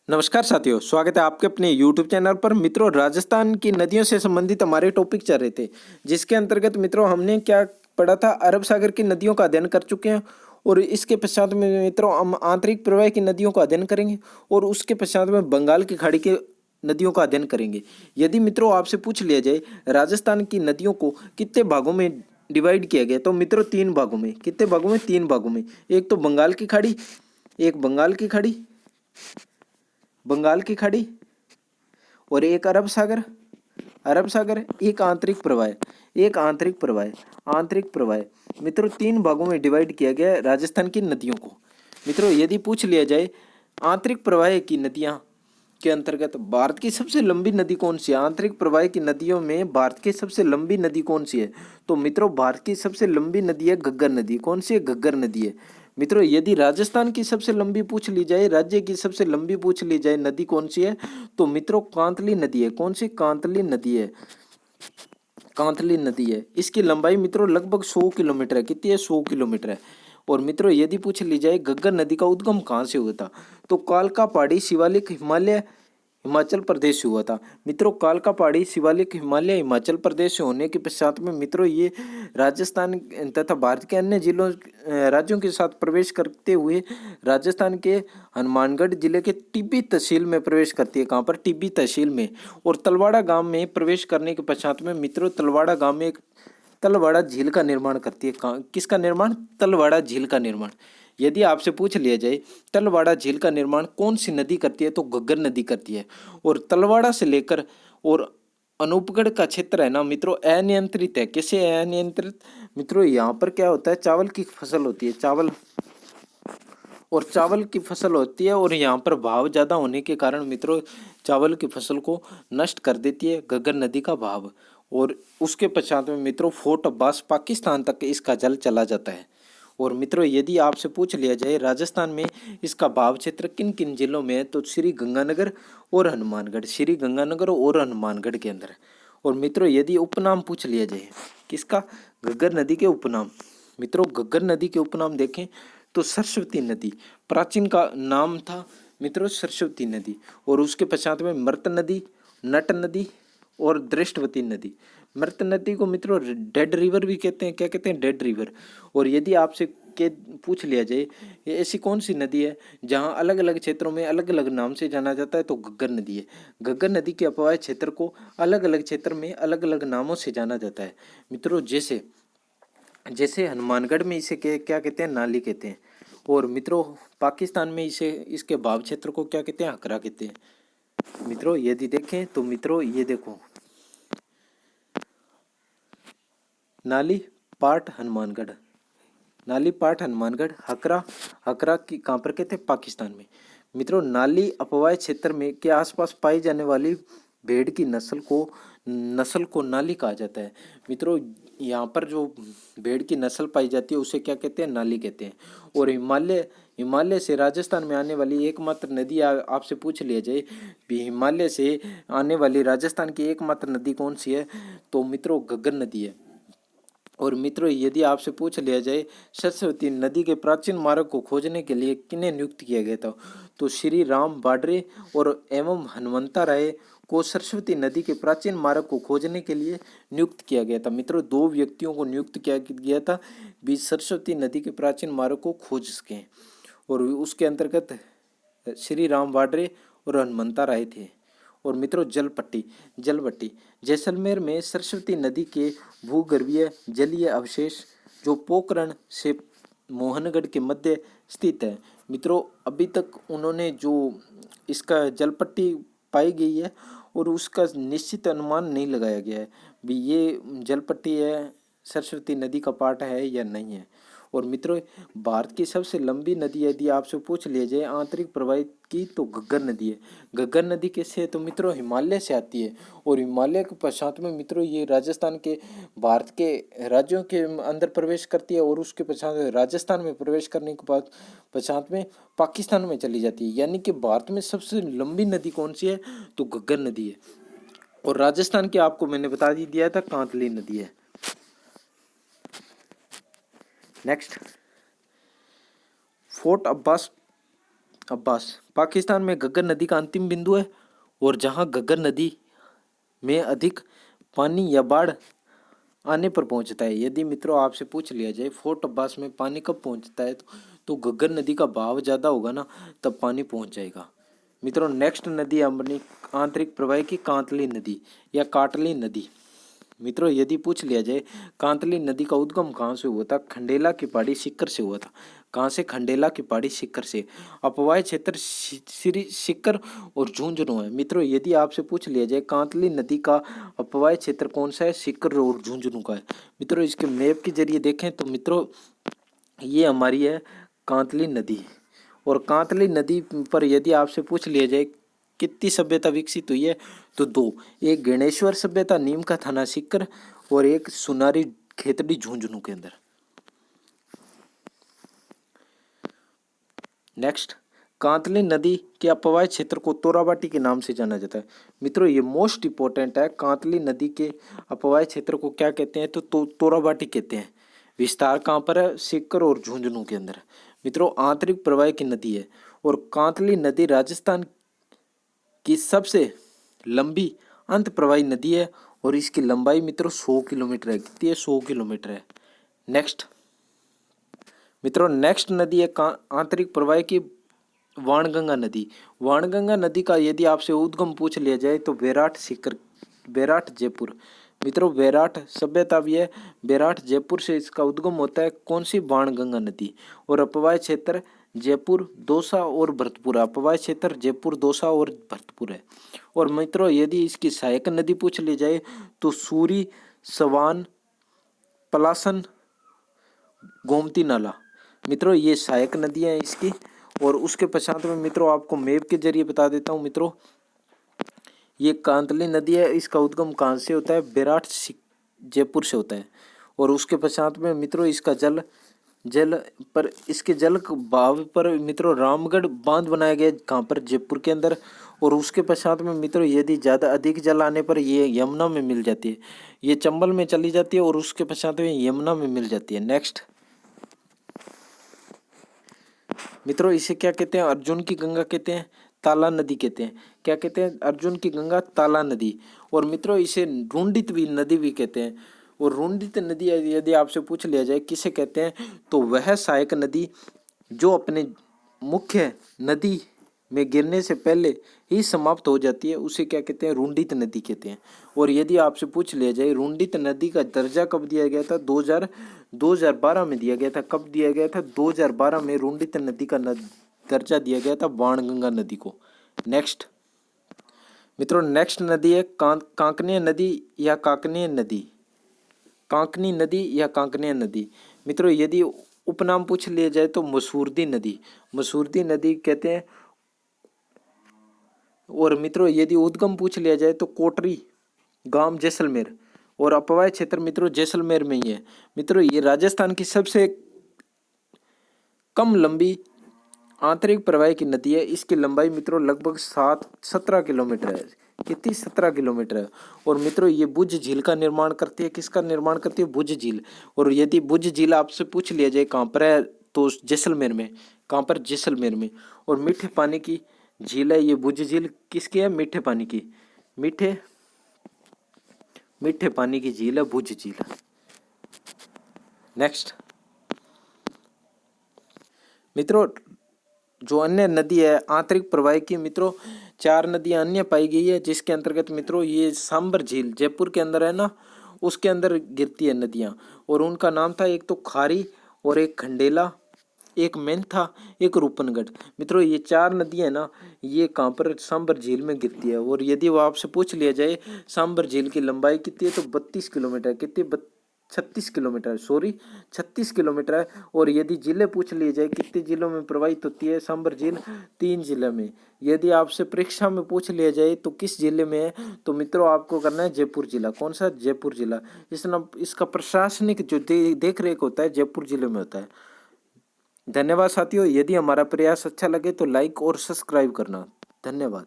नमस्कार साथियों, स्वागत है आपके अपने YouTube चैनल पर। मित्रों, राजस्थान की नदियों से संबंधित हमारे टॉपिक चल रहे थे, जिसके अंतर्गत मित्रों हमने क्या पढ़ा था, अरब सागर की नदियों का अध्ययन कर चुके हैं। और इसके पश्चात में मित्रों हम आंतरिक प्रवाह की नदियों का अध्ययन करेंगे और उसके पश्चात में बंगाल की खाड़ी के नदियों का अध्ययन करेंगे। यदि मित्रों आपसे पूछ लिया जाए राजस्थान की नदियों को कितने भागों में डिवाइड किया गया, तो मित्रों 3 भागों में। कितने भागों में? 3 भागों में। एक तो बंगाल की खाड़ी, एक बंगाल की खाड़ी और एक अरब सागर, एक आंतरिक प्रवाह। मित्रों 3 भागों में डिवाइड किया गया है राजस्थान की नदियों को। मित्रों यदि पूछ लिया जाए आंतरिक प्रवाह की नदियां के अंतर्गत भारत की सबसे लंबी नदी कौन सी है, आंतरिक प्रवाह की नदियों में भारत की सबसे लंबी नदी कौन सी है, तो मित्रों भारत की सबसे लंबी नदी है घग्गर नदी। कौन सी है? घग्गर नदी है। मित्रों यदि राजस्थान की सबसे लंबी पूछ ली जाए, राज्य की सबसे लंबी पूछ ली जाए नदी कौन सी है, तो मित्रों कांतली नदी है। कौन सी? कांतली नदी है। कांतली नदी है। इसकी लंबाई मित्रों लगभग 100 किलोमीटर है। कितनी है? 100 किलोमीटर है। और मित्रों यदि पूछ ली जाए घग्गर नदी का उद्गम कहाँ से हुआ था, तो कालका पहाड़ी शिवालिक हिमाचल प्रदेश से हुआ था। मित्रों कालका पहाड़ी शिवालिक हिमाचल प्रदेश से होने के पश्चात में मित्रों ये राजस्थान तथा भारत के अन्य जिलों राज्यों के साथ प्रवेश करते हुए राजस्थान के हनुमानगढ़ जिले के टिब्बी तहसील में प्रवेश करती है। कहाँ पर? टिब्बी तहसील में। और तलवाड़ा गांव में प्रवेश करने के पश्चात में मित्रों तलवाड़ा गांव में एक तलवाड़ा झील का निर्माण करती है। किसका निर्माण? तलवाड़ा झील का निर्माण। यदि आपसे पूछ लिया जाए तलवाड़ा झील का निर्माण कौन सी नदी करती है, तो घग्गर नदी करती है। और तलवाड़ा से लेकर और अनूपगढ़ का क्षेत्र है ना मित्रों अनियंत्रित है। कैसे अनियंत्रित? मित्रों यहाँ पर क्या होता है, चावल की फसल होती है, चावल की फसल होती है और यहाँ पर भाव ज़्यादा होने के कारण मित्रों चावल की फसल को नष्ट कर देती है घग्गर नदी का भाव। और उसके पश्चात में मित्रों फोर्ट अब्बास पाकिस्तान तक इसका जल चला जाता है। और मित्रों यदि आपसे पूछ लिया जाए राजस्थान में इसका भाव क्षेत्र किन किन जिलों में है, तो श्री गंगानगर और हनुमानगढ़ के अंदर है। और मित्रों यदि उपनाम पूछ लिया जाए किसका? घग्गर नदी के उपनाम। मित्रों घग्गर नदी के उपनाम देखें तो सरस्वती नदी प्राचीन का नाम था मित्रों, सरस्वती नदी। और उसके पश्चात में मृत नदी, नट नदी और दृष्टवती नदी। मृत नदी को मित्रों डेड रिवर भी कहते हैं। क्या कहते हैं? Dead river. और यदि आपसे के पूछ लिया जाए ये ऐसी कौन सी नदी है जहां अलग अलग क्षेत्रों में अलग अलग नाम से जाना जाता है, तो घग्गर नदी है। घग्गर नदी के अपवाह क्षेत्र को अलग अलग क्षेत्र में अलग अलग नामों से जाना जाता है मित्रों। जैसे जैसे हनुमानगढ़ में इसे क्या कहते हैं? नाली कहते हैं। और मित्रों पाकिस्तान में इसे इसके भाव क्षेत्र को क्या कहते हैं? हकरा कहते हैं। मित्रों यदि देखें तो मित्रों ये देखो नाली पाट हनुमानगढ़, हकरा, की कहाँ पर कहते हैं? पाकिस्तान में। मित्रों नाली अपवाह क्षेत्र में के आसपास पाई जाने वाली भेड़ की नस्ल को नाली कहा जाता है। मित्रों यहाँ पर जो भेड़ की नस्ल पाई जाती है उसे क्या कहते हैं? नाली कहते हैं। और हिमालय से राजस्थान में आने वाली एकमात्र नदी आपसे पूछ लिया जाए भी हिमालय से आने वाली राजस्थान की एकमात्र नदी कौन सी है, तो मित्रों घग्गर नदी है। और मित्रों यदि आपसे पूछ लिया जाए सरस्वती नदी के प्राचीन मार्ग को खोजने के लिए किन्हें नियुक्त किया गया था, तो श्री राम बाडरे और एवं हनुमंता राय को सरस्वती नदी के प्राचीन मार्ग को खोजने के लिए नियुक्त किया गया था। मित्रों 2 व्यक्तियों को नियुक्त किया गया था भी सरस्वती नदी के प्राचीन मार्ग को खोज सकें। और उसके अंतर्गत श्री राम बाडरे और हनुमंता राय थे। और मित्रों जलपट्टी जैसलमेर में सरस्वती नदी के भूगर्भीय जलीय अवशेष जो पोखरण से मोहनगढ़ के मध्य स्थित है। मित्रों अभी तक उन्होंने जो इसका जलपट्टी पाई गई है और उसका निश्चित अनुमान नहीं लगाया गया है भी ये जलपट्टी है सरस्वती नदी का पार्ट है या नहीं है। और मित्रों भारत की सबसे लंबी नदी यदि आपसे पूछ लिया जाए आंतरिक प्रवाह की, तो घग्गर नदी है। घग्गर नदी कैसे है, तो मित्रों हिमालय से आती है। और हिमालय के पश्चात में मित्रों ये राजस्थान के भारत के राज्यों के अंदर प्रवेश करती है और उसके पश्चात राजस्थान में प्रवेश करने के बाद पश्चात में पाकिस्तान में चली जाती है। यानी कि भारत में सबसे लंबी नदी कौन सी है, तो घग्गर नदी है। और राजस्थान की आपको मैंने बता दिया था कांतली नदी है। नेक्स्ट फोर्ट अब्बास अब्बास पाकिस्तान में घग्गर नदी का अंतिम बिंदु है और जहाँ घग्गर नदी में अधिक पानी या बाढ़ आने पर पहुंचता है। यदि मित्रों आपसे पूछ लिया जाए फोर्ट अब्बास में पानी कब पहुंचता है तो घग्गर नदी का बहाव ज़्यादा होगा ना, तब पानी पहुंच जाएगा। मित्रों नेक्स्ट नदी अपनी आंतरिक प्रवाह की कांतली नदी या काटली नदी। मित्रों यदि पूछ लिया जाए कांतली नदी का उद्गम कहाँ से हुआ था, खंडेला की पहाड़ी सीकर से हुआ था। कहाँ से, खंडेला की पहाड़ी सीकर से। अपवाय क्षेत्र श्री सीकर और झुंझुनू है। मित्रों यदि आपसे पूछ लिया जाए कांतली नदी का अपवाय क्षेत्र कौन सा है, सीकर और झुंझुनू का है। मित्रों इसके मैप के जरिए देखें तो मित्रों ये हमारी है कांतली नदी। और कांतली नदी पर यदि आपसे पूछ लिया जाए कितनी सभ्यता विकसित हुई है तो दो, एक गणेश्वर सभ्यता नीम का थाना सीकर और एक सुनारी खेतड़ी झुंझुनू के अंदर। नेक्स्ट, कांतली नदी के अपवाय क्षेत्र को तोराबाटी के नाम से जाना जाता है। मित्रों ये मोस्ट इंपॉर्टेंट है, कांतली नदी के अपवाय क्षेत्र को क्या कहते हैं तो तोराबाटी कहते हैं। विस्तार कहाँ पर है, सीकर और झुंझुनू के अंदर। मित्रों आंतरिक प्रवाह की नदी है और कांतली नदी राजस्थान की सबसे लंबी अंत प्रवाही नदी है और इसकी लंबाई मित्रों 100 किलोमीटर है। कितनी है, 100 किलोमीटर है। नेक्स्ट मित्रों नेक्स्ट नदी है आंतरिक प्रवाह की वाणगंगा नदी। वाणगंगा नदी का यदि आपसे उद्गम पूछ लिया जाए तो बेराट सीकर, बेराट जयपुर। मित्रों बेराट सभ्यता भी है, बेराट जयपुर से इसका उद्गम होता है। कौन सी, बाणगंगा नदी। और अपवाय क्षेत्र जयपुर, दौसा और भरतपुर। अपवाय क्षेत्र जयपुर, दौसा और भरतपुर है। और मित्रों यदि इसकी सहायक नदी पूछ ली जाए तो सूरी, सवान, पलासन, गोमती नाला। मित्रों ये सहायक नदियां हैं इसकी। और उसके पश्चात में मित्रों आपको मैप के जरिए बता देता हूँ। मित्रों ये कांतली नदी है, इसका उद्गम कहाँ से होता है, बेराट जयपुर से होता है। और उसके पश्चात में मित्रों इसका जल पर इसके जल बहाव पर मित्रों रामगढ़ बांध बनाया गया कहाँ पर, जयपुर के अंदर। और उसके पश्चात में मित्रों यदि ज़्यादा अधिक जल आने पर ये यमुना में मिल जाती है, ये चंबल में चली जाती है और उसके पश्चात में यमुना में मिल जाती है। नेक्स्ट मित्रों इसे क्या कहते हैं, अर्जुन की गंगा कहते हैं, ताला नदी कहते हैं। क्या कहते हैं, अर्जुन की गंगा, ताला नदी। और मित्रों इसे रुंडित भी नदी भी कहते हैं। और रुंडित नदी यदि आपसे पूछ लिया जाए किसे कहते हैं तो वह सहायक नदी जो अपने मुख्य नदी में गिरने से पहले ही समाप्त हो जाती है, उसे क्या कहते हैं, रुंडित नदी कहते हैं। और यदि आपसे पूछ लिया जाए रुंडित नदी का दर्जा कब दिया गया था, 2012 में दिया गया था। कब दिया गया था, 2012 में रुंडित नदी का दर्जा दिया गया था बाणगंगा नदी को। नेक्स्ट मित्रों नेक्स्ट नदी है कांकनीय नदी या काकनीय नदी। कांकनी नदी या कांकनीय नदी। मित्रों यदि उपनाम पूछ लिया जाए तो मसूरदी नदी, मसूरदी नदी कहते हैं। और मित्रों यदि उद्गम पूछ लिया जाए तो कोटरी गांव जैसलमेर। और अपवाय क्षेत्र मित्रों जैसलमेर में ही है। मित्रों ये राजस्थान की सबसे कम लंबी आंतरिक प्रवाह की नदी है। इसकी लंबाई मित्रों लगभग 17 किलोमीटर है। कितनी, 17 किलोमीटर है। और मित्रों ये भुज झील का निर्माण करती है। किसका निर्माण करती है, भुज झील। और यदि भुज झील आपसे पूछ लिया जाए कहाँ पर है तो जैसलमेर में। कहाँ पर, जैसलमेर में। और मीठे पानी की झील है ये भुज झील। किसकी है, मीठे पानी की, मीठे पानी की झील है भुज झील। नेक्स्ट मित्रों जो अन्य नदी है आंतरिक प्रवाह की, मित्रों 4 नदियां अन्य पाई गई है जिसके अंतर्गत मित्रों ये सांबर झील जयपुर के अंदर है ना, उसके अंदर गिरती है नदियां। और उनका नाम था एक तो खारी और एक खंडेला, एक मेंथा, एक रूपनगढ़। मित्रों ये 4 नदियां है ना, ये कहाँ पर, सांबर झील में गिरती है। और यदि वो आपसे पूछ लिया जाए सांबर झील की लंबाई कितनी है तो 32 किलोमीटर। कितनी, 36 किलोमीटर, सॉरी 36 किलोमीटर है। और यदि जिले पूछ लिए जाए कितने जिलों में प्रवाहित होती है सांबर झील, 3 जिले में। यदि आपसे परीक्षा में पूछ लिया जाए तो किस जिले में है तो मित्रों आपको करना है जयपुर जिला। कौन सा, जयपुर जिला। इसका प्रशासनिक जो देख रेख होता है जयपुर जिले में होता है। धन्यवाद साथियों, यदि हमारा प्रयास अच्छा लगे तो लाइक और सब्सक्राइब करना। धन्यवाद।